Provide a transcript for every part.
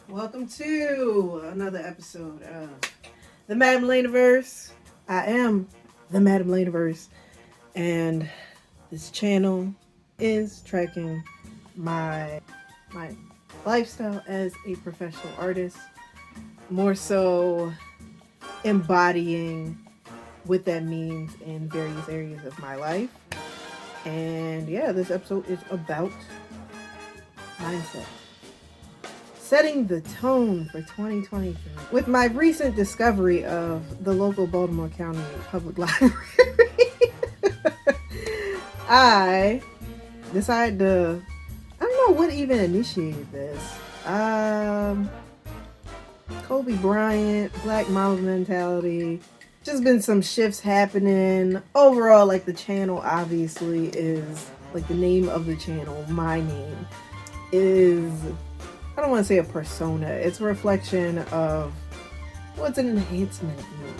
Welcome to another episode of the Madam Laneverse. I am the Madam Laneverse, and this channel is tracking my lifestyle as a professional artist, more so embodying what that means in various areas of my life. And yeah, this episode is about mindset. Setting the tone for 2023. With my recent discovery of the local Baltimore County Public Library, I decided to, I don't know what even initiated this. Kobe Bryant, Black Mama mentality. Just been some shifts happening. Overall, like the channel obviously is, like the name of the channel, my name, is, I don't want to say a persona. It's a reflection of what's an enhancement mean.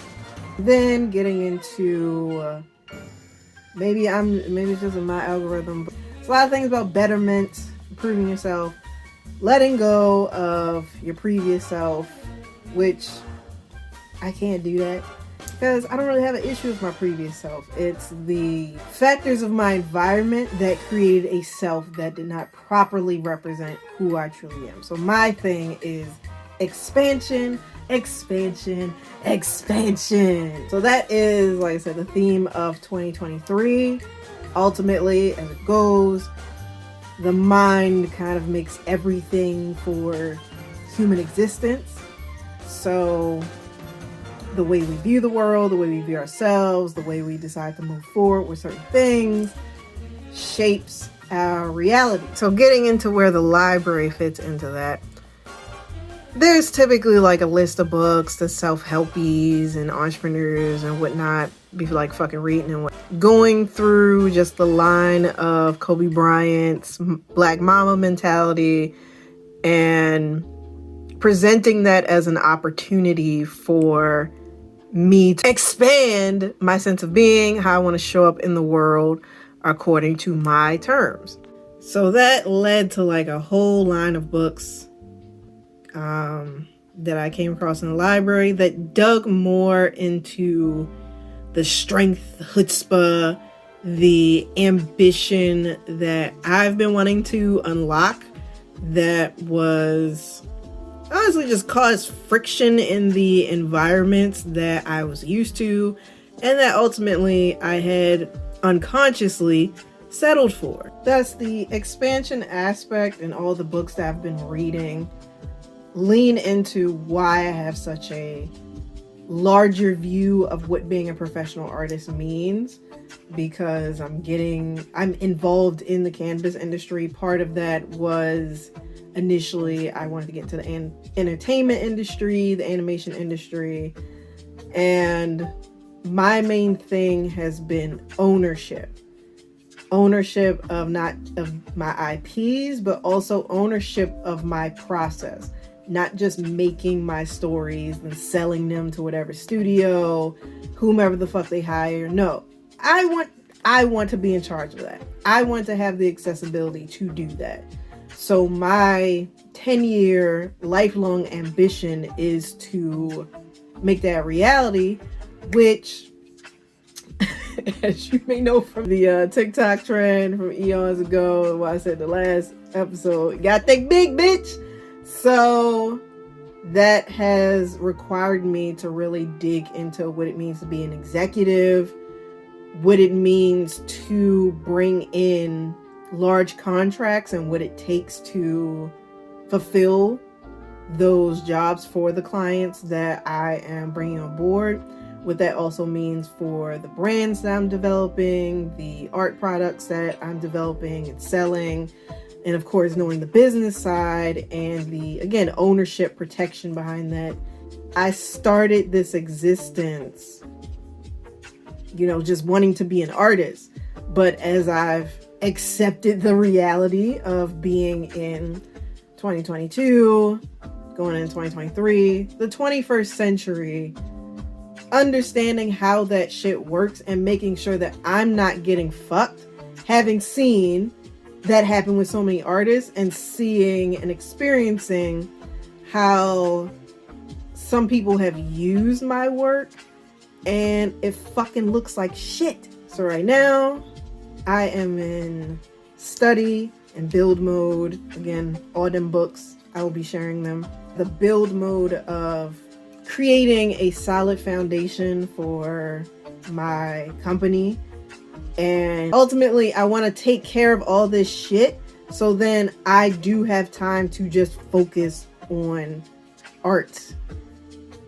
Then getting into maybe it's just in my algorithm. But it's a lot of things about betterment, improving yourself, letting go of your previous self, which I can't do that because I don't really have an issue with my previous self. It's the factors of my environment that created a self that did not properly represent who I truly am. So my thing is expansion, expansion, expansion. So that is, like I said, the theme of 2023. Ultimately, as it goes, the mind kind of makes everything for human existence. So the way we view the world, the way we view ourselves, the way we decide to move forward with certain things shapes our reality. So getting into where the library fits into that, there's typically like a list of books that self-helpies and entrepreneurs and whatnot be like fucking reading, and going through just the line of Kobe Bryant's Black Mama mentality and presenting that as an opportunity for me to expand my sense of being, how I want to show up in the world according to my terms. So that led to like a whole line of books that I came across in the library that dug more into the strength, the chutzpah, the ambition that I've been wanting to unlock, that was honestly just caused friction in the environments that I was used to, and that ultimately I had unconsciously settled for. That's the expansion aspect, and all the books that I've been reading lean into why I have such a larger view of what being a professional artist means, because I'm involved in the cannabis industry. Part of that was initially I wanted to get into the entertainment industry, the animation industry, and my main thing has been ownership of not of my IPs, but also ownership of my process, not just making my stories and selling them to whatever studio, whomever the fuck they hire. No, I want to be in charge of that. I want to have the accessibility to do that. So my 10-year lifelong ambition is to make that reality, which, as you may know from the TikTok trend from eons ago, what I said the last episode, you gotta think big, bitch. So that has required me to really dig into what it means to be an executive, what it means to bring in large contracts, and what it takes to fulfill those jobs for the clients that I am bringing on board. What that also means for the brands that I'm developing, the art products that I'm developing and selling, and of course knowing the business side and the, again, ownership protection behind that. I started this existence, just wanting to be an artist, but as I've accepted the reality of being in 2022, going into 2023, the 21st century, understanding how that shit works and making sure that I'm not getting fucked, having seen that happen with so many artists and seeing and experiencing how some people have used my work and it fucking looks like shit. So right now, I am in study and build mode. Again, all them books, I will be sharing them. The build mode of creating a solid foundation for my company. And ultimately, I want to take care of all this shit so then I do have time to just focus on art.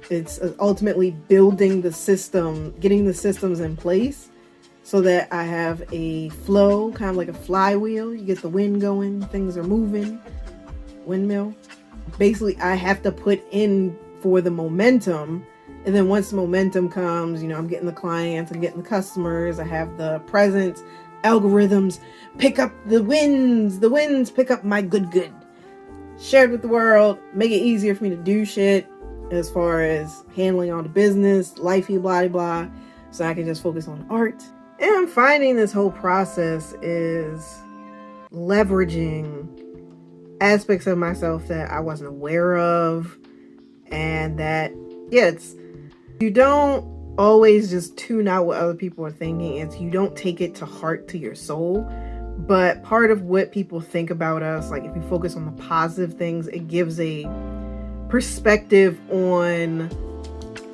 It's ultimately building the system, getting the systems in place so that I have a flow, kind of like a flywheel. You get the wind going, things are moving, windmill. Basically, I have to put in for the momentum. And then once the momentum comes, I'm getting the clients, I'm getting the customers, I have the presence, algorithms pick up the winds pick up my good. Shared with the world, make it easier for me to do shit as far as handling all the business, lifey, blah, blah, so I can just focus on art. And I'm finding this whole process is leveraging aspects of myself that I wasn't aware of, and that, you don't always just tune out what other people are thinking. It's you don't take it to heart, to your soul. But part of what people think about us, like if you focus on the positive things, it gives a perspective on,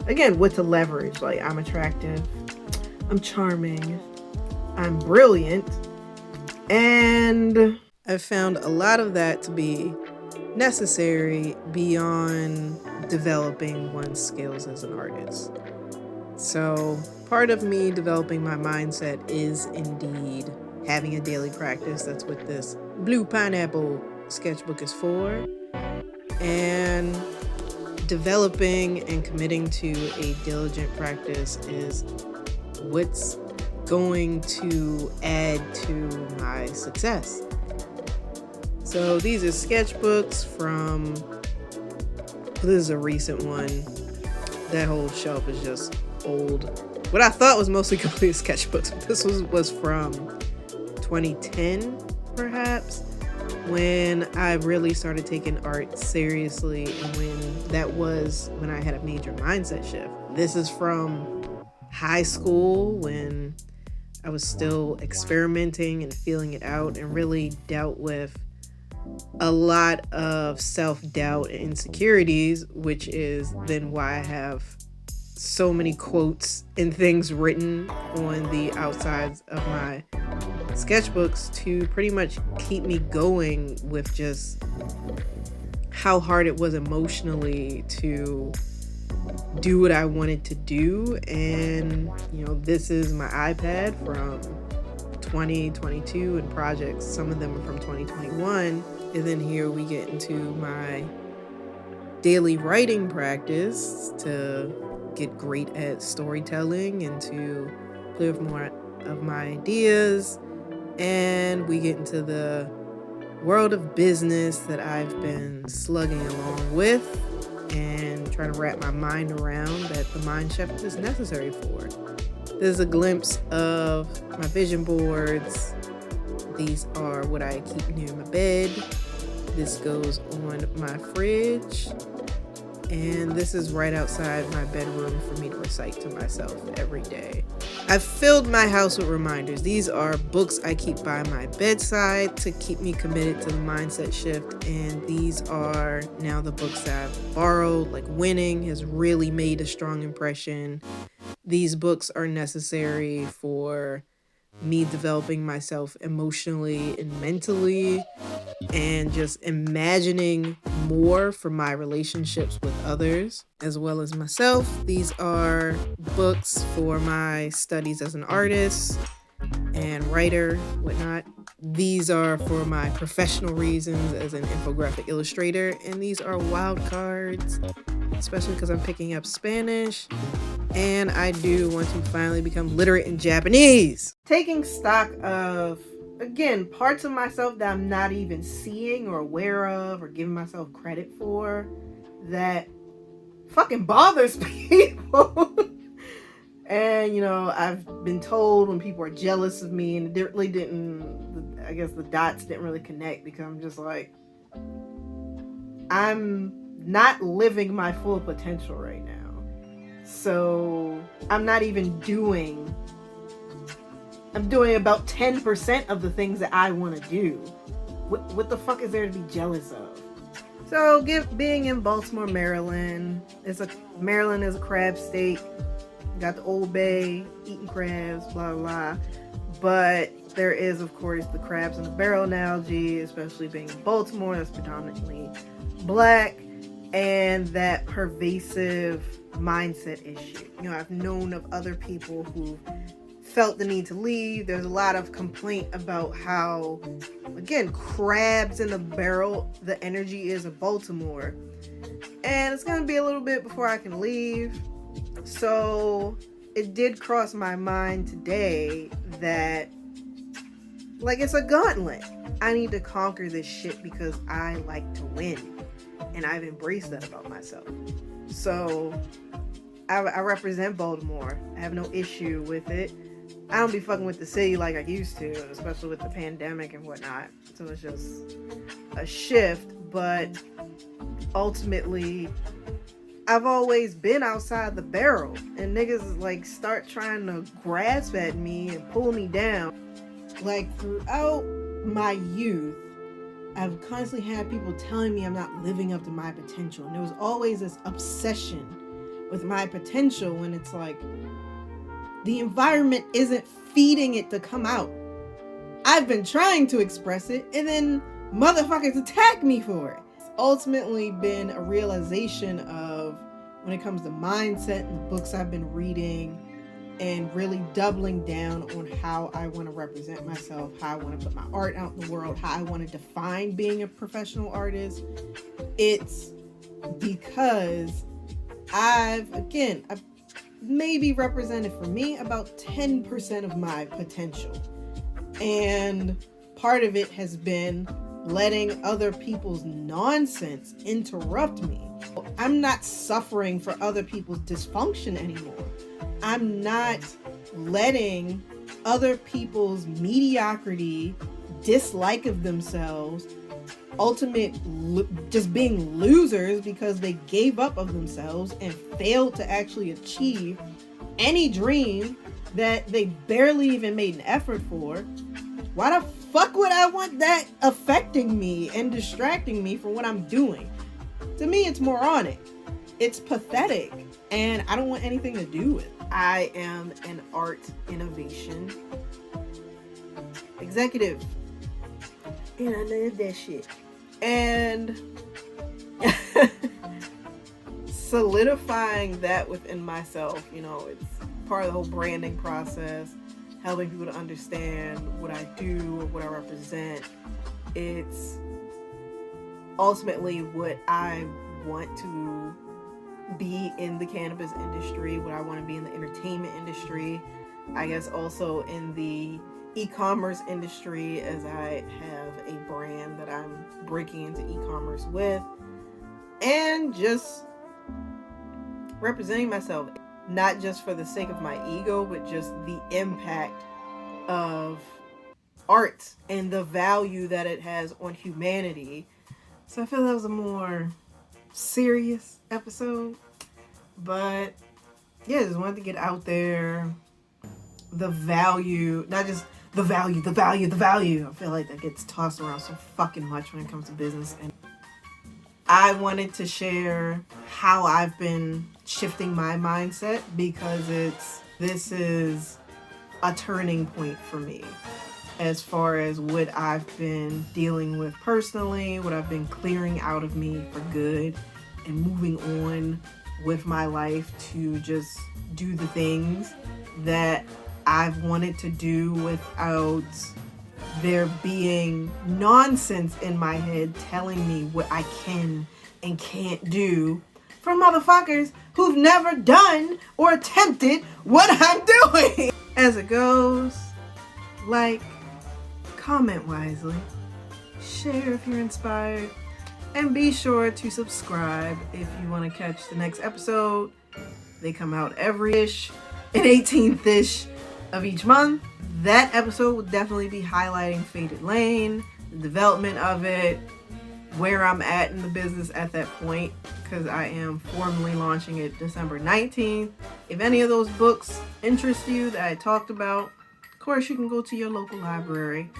again, what to leverage. Like, I'm attractive, I'm charming, I'm brilliant, and I've found a lot of that to be necessary beyond developing one's skills as an artist. So part of me developing my mindset is indeed having a daily practice. That's what this Blue Pineapple sketchbook is for. And developing and committing to a diligent practice is what's going to add to my success. So these are sketchbooks from, this is a recent one. That whole shelf is just old. What I thought was mostly complete sketchbooks. This was from 2010, perhaps, when I really started taking art seriously, and when I had a major mindset shift. This is from high school, when I was still experimenting and feeling it out and really dealt with a lot of self-doubt and insecurities, which is then why I have so many quotes and things written on the outsides of my sketchbooks to pretty much keep me going with just how hard it was emotionally to do what I wanted to do. And this is my iPad from 2022 and projects, some of them are from 2021. And then here we get into my daily writing practice to get great at storytelling and to play with more of my ideas. And we get into the world of business that I've been slugging along with and trying to wrap my mind around, that the mind shift is necessary for. There's a glimpse of my vision boards. These are what I keep near my bed. This goes on my fridge. And this is right outside my bedroom for me to recite to myself every day. I've filled my house with reminders. These are books I keep by my bedside to keep me committed to the mindset shift. And these are now the books that I've borrowed. Like Winning has really made a strong impression. These books are necessary for me developing myself emotionally and mentally, and just imagining more for my relationships with others as well as myself. These are books for my studies as an artist and writer, whatnot. These are for my professional reasons as an infographic illustrator, and these are wild cards, especially because I'm picking up Spanish. And I do want to finally become literate in Japanese. Taking stock of, again, parts of myself that I'm not even seeing or aware of or giving myself credit for that fucking bothers people. And, I've been told when people are jealous of me, and it really I guess the dots didn't really connect, because I'm just like, I'm not living my full potential right now. So I'm not even doing, I'm doing about 10% of the things that I want to do. What the fuck is there to be jealous of? So being in Baltimore, Maryland, Maryland is a crab state. Got the Old Bay, eating crabs, blah, blah. But there is, of course, the crabs in the barrel analogy, especially being in Baltimore, that's predominantly black, and that pervasive mindset issue. You know, I've known of other people who felt the need to leave. There's a lot of complaint about how, again, crabs in the barrel, the energy is of Baltimore. And it's going to be a little bit before I can leave. So it did cross my mind today that, like, it's a gauntlet. I need to conquer this shit because I like to win. And I've embraced that about myself. So I represent Baltimore. I have no issue with it. I don't be fucking with the city like I used to, especially with the pandemic and whatnot. So it's just a shift. But ultimately, I've always been outside the barrel. And niggas like start trying to grasp at me and pull me down. Like throughout my youth, I've constantly had people telling me I'm not living up to my potential. And there was always this obsession with my potential when it's like, the environment isn't feeding it to come out. I've been trying to express it, and then motherfuckers attack me for it. It's ultimately been a realization of, when it comes to mindset and the books I've been reading, and really doubling down on how I want to represent myself, how I want to put my art out in the world, how I want to define being a professional artist. It's because I've maybe represented for me about 10% of my potential. And part of it has been letting other people's nonsense interrupt me. I'm not suffering for other people's dysfunction anymore. I'm not letting other people's mediocrity, dislike of themselves, just being losers because they gave up of themselves and failed to actually achieve any dream that they barely even made an effort for. Why the fuck would I want that affecting me and distracting me from what I'm doing? To me, it's moronic. It's pathetic. And I don't want anything to do with it. I am an art innovation executive. And I love that shit. And solidifying that within myself, you know, it's part of the whole branding process, helping people to understand what I do, what I represent. It's ultimately what I want to be in the cannabis industry, what I want to be in the entertainment industry, I guess also in the e-commerce industry, as I have a brand that I'm breaking into e-commerce with, and just representing myself, not just for the sake of my ego, but just the impact of art and the value that it has on humanity. So I feel that was a more serious episode, but yeah, just wanted to get out there the value, not just the value. I feel like that gets tossed around so fucking much when it comes to business. And I wanted to share how I've been shifting my mindset, because this is a turning point for me as far as what I've been dealing with personally, what I've been clearing out of me for good, and moving on with my life to just do the things that I've wanted to do without there being nonsense in my head telling me what I can and can't do from motherfuckers who've never done or attempted what I'm doing. As it goes, like, comment wisely, share if you're inspired, and be sure to subscribe if you want to catch the next episode. They come out every-ish and 18th-ish of each month. That episode will definitely be highlighting Faded Lane, the development of it, where I'm at in the business at that point. because I am formally launching it December 19th. If any of those books interest you that I talked about, of course you can go to your local library.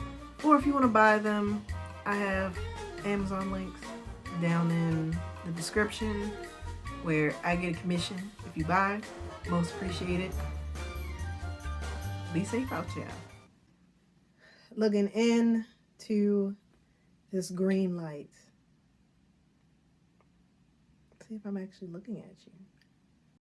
Or if you want to buy them, I have Amazon links down in the description where I get a commission if you buy. Most appreciated. Be safe out there. Looking into this green light. See if I'm actually looking at you.